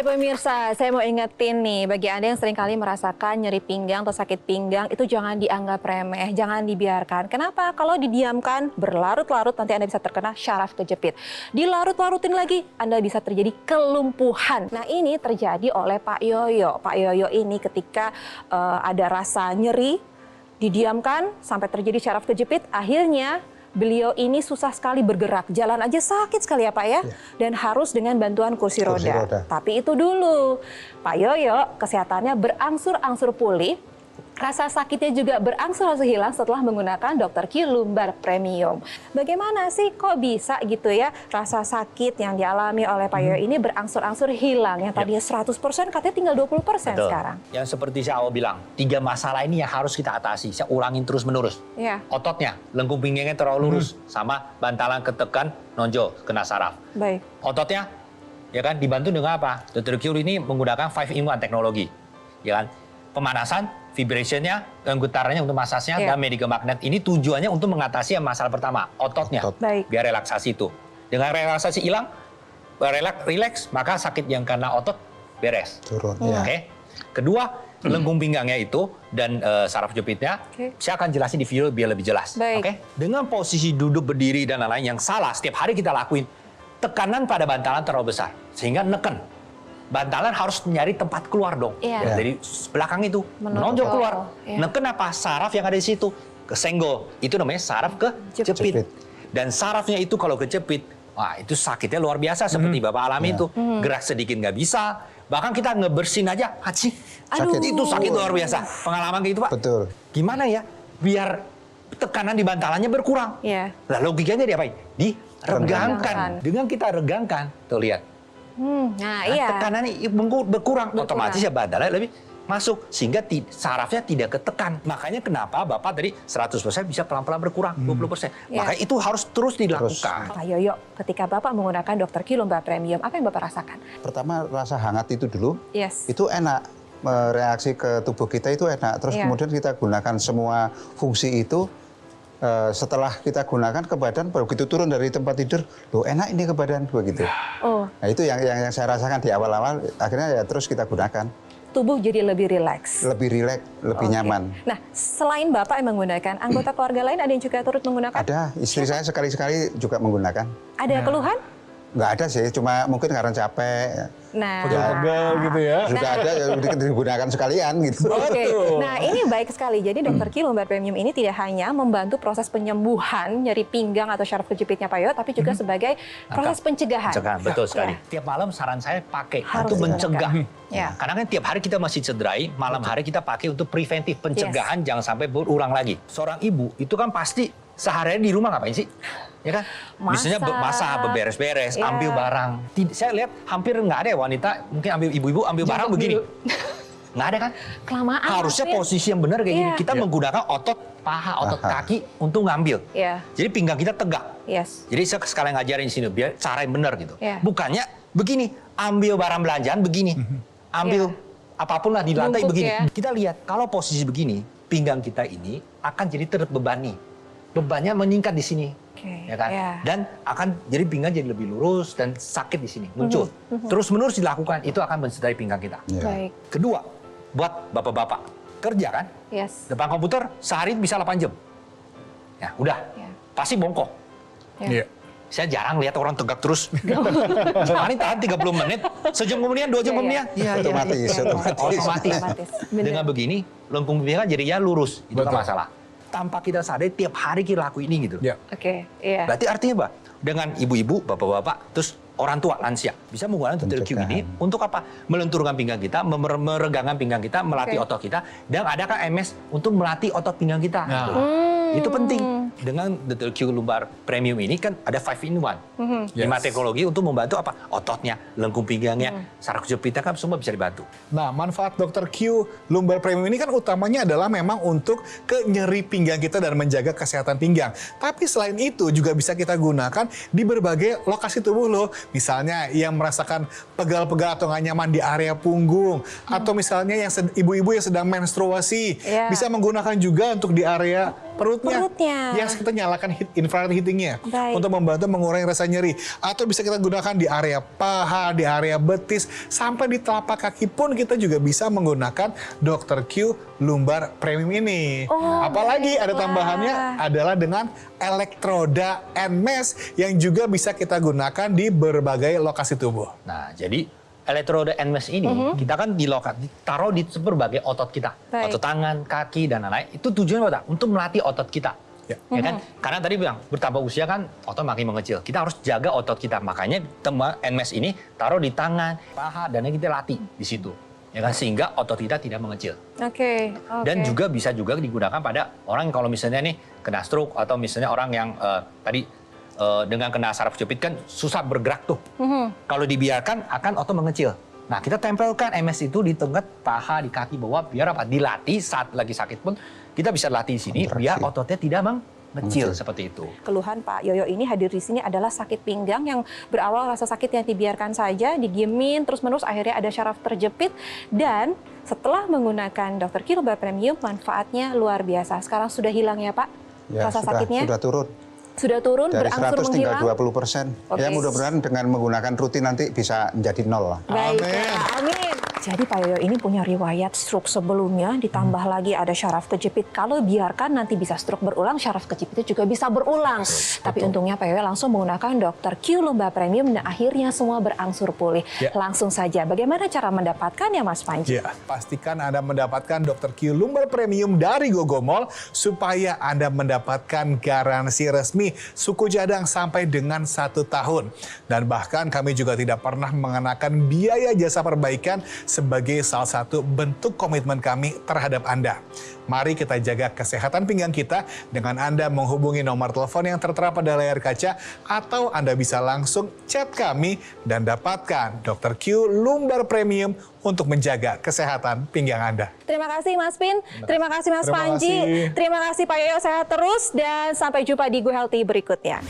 pemirsa, saya mau ingetin nih, bagi Anda yang seringkali merasakan nyeri pinggang atau sakit pinggang, itu jangan dianggap remeh, jangan dibiarkan. Kenapa? Kalau didiamkan, berlarut-larut, nanti Anda bisa terkena syaraf kejepit. Dilarut-larutin lagi, Anda bisa terjadi kelumpuhan. Nah, ini terjadi oleh Pak Yoyo. Pak Yoyo ini ketika ada rasa nyeri, didiamkan sampai terjadi syaraf kejepit, akhirnya beliau ini susah sekali bergerak, jalan aja sakit sekali ya Pak ya, dan harus dengan bantuan kursi roda. Tapi itu dulu, Pak Yoyo kesehatannya berangsur-angsur pulih, rasa sakitnya juga berangsur-angsur hilang setelah menggunakan Dr. Q Lumbar Premium. Bagaimana sih kok bisa gitu ya rasa sakit yang dialami oleh Pak Yoyo ini berangsur-angsur hilang, yang tadinya 100% katanya tinggal 20% sekarang. Yang seperti saya awal bilang, 3 masalah ini yang harus kita atasi. Saya ulangin terus-menerus. Ototnya, lengkung pinggangnya terlalu lurus, sama bantalan ketekan, nonjol, kena saraf. Baik. Ototnya, ya kan, dibantu dengan apa? Dr. Q ini menggunakan 5-in-1 teknologi, ya kan? Pemanasan, vibrationnya, getarannya untuk masasnya, dan medical magnet. Ini tujuannya untuk mengatasi yang masalah pertama, ototnya. Biar relaksasi itu. Dengan relaksasi hilang, relax, maka sakit yang karena otot beres. Turun. Oke. Kedua, lengkung pinggangnya itu dan saraf kejepitnya, saya akan jelasin di video biar lebih jelas. Oke. Dengan posisi duduk, berdiri, dan lain-lain yang salah, setiap hari kita lakuin, tekanan pada bantalan terlalu besar. Sehingga neken. Bantalan harus nyari tempat keluar dong. Dari belakang itu, menonjol keluar. Neken apa? Saraf yang ada di situ. Kesenggol. Itu namanya saraf kejepit. Dan sarafnya itu kalau kejepit, wah itu sakitnya luar biasa seperti Bapak alami itu. Gerak sedikit nggak bisa. Bahkan kita ngebersin aja, sakit. Itu sakit luar biasa. Pengalaman kayak gitu Pak. Betul. Gimana ya biar tekanan di bantalannya berkurang? Nah logikanya diapain? Diregangkan. Dengan kita regangkan, tuh lihat. Tekanannya berkurang, otomatis ya bantalannya lebih masuk, sehingga sarafnya tidak ketekan. Makanya kenapa Bapak tadi 100% bisa pelan-pelan berkurang, 20%. Makanya itu harus terus dilakukan. Pak Yoyo, ketika Bapak menggunakan Dr. Q Lumbar Premium, apa yang Bapak rasakan? Pertama, rasa hangat itu dulu, itu enak. Reaksi ke tubuh kita itu enak. Terus kemudian kita gunakan semua fungsi itu. Setelah kita gunakan ke badan, begitu turun dari tempat tidur, loh enak ini ke badan, begitu. Nah itu yang saya rasakan di awal-awal, akhirnya ya terus kita gunakan. Tubuh jadi lebih rileks. Lebih rileks, lebih nyaman. Nah, selain Bapak yang menggunakan, anggota keluarga lain ada yang juga turut menggunakan? Ada, istri saya sekali-sekali juga menggunakan. Ada keluhan? Nggak ada sih, cuma mungkin karena capek. Pegel-pegel gitu ya. Sudah ada, digunakan sekalian gitu. Nah ini baik sekali. Jadi Dr. Q Lumbar Premium ini tidak hanya membantu proses penyembuhan nyeri pinggang atau syaraf kejepitnya Pak Yoyo, tapi juga sebagai proses pencegahan. Betul sekali. Tiap malam saran saya pakai untuk mencegah. Karena kan tiap hari kita masih cederai, malam hari kita pakai untuk preventif, pencegahan jangan sampai berulang lagi. Seorang ibu itu kan pasti seharian di rumah ngapain sih? Ya kan? Biasanya masak, beberes-beres, ambil barang. Saya lihat hampir nggak ada ya wanita, mungkin ambil ibu-ibu ambil barang begini. Nggak ada kan? Kelamaan. Harusnya posisi yang benar kayak gini. Kita menggunakan otot paha, otot kaki untuk ngambil. Jadi pinggang kita tegak. Jadi saya sekalian ngajarin di sini biar cara yang benar gitu. Bukannya begini, ambil barang belanjaan begini. Ambil apapun lah di lantai begini. Kita lihat kalau posisi begini, pinggang kita ini akan jadi terbebani. Bebannya meningkat di sini. Ya kan? Dan akan jadi pinggang jadi lebih lurus dan sakit di sini muncul. Terus-menerus dilakukan, itu akan mencederai pinggang kita. Kedua, buat bapak-bapak kerja kan, depan komputer sehari bisa 8 jam. Ya udah, pasti bongkok. Saya jarang lihat orang tegak terus. Paling tahan 30 menit, sejam kemudian, 2 jam kemudian. Otomatis. Dengan begini, lengkung pinggang jadinya lurus. Itu kan masalah. Tanpa kita sadari tiap hari kita lakuin ini gitu. Berarti artinya apa? Dengan ibu-ibu, bapak-bapak, terus orang tua lansia bisa menggunakan Dr. Q ini untuk apa? Melenturkan pinggang kita, meregangkan pinggang kita, melatih otot kita, dan ada kan MS untuk melatih otot pinggang kita. Itu penting. Dengan Dr. Q Lumbar Premium ini kan ada 5-in-1. 5 teknologi untuk membantu apa? Ototnya, lengkung pinggangnya, saraf kejepitnya kan semua bisa dibantu. Nah, manfaat Dr. Q Lumbar Premium ini kan utamanya adalah memang untuk nyeri pinggang kita dan menjaga kesehatan pinggang. Tapi selain itu juga bisa kita gunakan di berbagai lokasi tubuh loh. Misalnya yang merasakan pegal-pegal atau nggak nyaman di area punggung, atau misalnya yang ibu-ibu yang sedang menstruasi bisa menggunakan juga untuk di area perutnya. Yes, kita nyalakan infrared heatingnya untuk membantu mengurangi rasa nyeri. Atau bisa kita gunakan di area paha, di area betis, sampai di telapak kaki pun kita juga bisa menggunakan Dr. Q Lumbar Premium ini. Apalagi ada tambahannya adalah dengan elektroda and mesh yang juga bisa kita gunakan di berbagai lokasi tubuh. Nah, jadi elektroda and mesh ini kita kan ditaruh di berbagai otot kita, otot tangan, kaki dan lain-lain. Itu tujuannya apa? Untuk melatih otot kita, ya kan? Karena tadi bilang bertambah usia kan otot makin mengecil. Kita harus jaga otot kita. Makanya and mesh ini taruh di tangan, paha dan kita latih di situ, ya kan? Sehingga otot kita tidak mengecil. Dan juga bisa digunakan pada orang kalau misalnya nih kena stroke atau misalnya orang yang dengan kena saraf kejepit kan susah bergerak tuh. Kalau dibiarkan akan otot mengecil. Nah, kita tempelkan MS itu di tengah paha, di kaki bawah, biar apa? Dilatih saat lagi sakit pun kita bisa latih di sini biar ototnya tidak mengecil seperti itu. Keluhan Pak Yoyo ini hadir di sini adalah sakit pinggang yang berawal rasa sakit yang dibiarkan saja, didiemin terus-menerus akhirnya ada syaraf terjepit, dan setelah menggunakan Dr. Q Lumbar Premium manfaatnya luar biasa. Sekarang sudah hilang ya Pak? Ya, rasa sakitnya? Sudah turun. Sudah turun, dari berangsur 100 menghilang. tinggal 20%. Ya mudah-mudahan dengan menggunakan rutin nanti bisa menjadi 0 lah. Baik, amin. Jadi Pak Yoyo ini punya riwayat stroke sebelumnya, ditambah lagi ada syaraf kejepit. Kalau biarkan nanti bisa stroke berulang, syaraf kejepitnya juga bisa berulang. Tapi untungnya Pak Yoyo langsung menggunakan Dr. Q Lumbar Premium dan akhirnya semua berangsur pulih. Langsung saja, bagaimana cara mendapatkannya Mas Panji? Ya, pastikan Anda mendapatkan Dr. Q Lumbar Premium dari Gogomall supaya Anda mendapatkan garansi resmi suku cadang sampai dengan 1 tahun. Dan bahkan kami juga tidak pernah mengenakan biaya jasa perbaikan sebagai salah satu bentuk komitmen kami terhadap Anda. Mari kita jaga kesehatan pinggang kita dengan Anda menghubungi nomor telepon yang tertera pada layar kaca, atau Anda bisa langsung chat kami dan dapatkan Dr. Q Lumbar Premium untuk menjaga kesehatan pinggang Anda. Terima kasih Mas Pin, terima kasih Mas Panji, terima kasih Pak Yoyo, sehat terus dan sampai jumpa di Go Healthy berikutnya.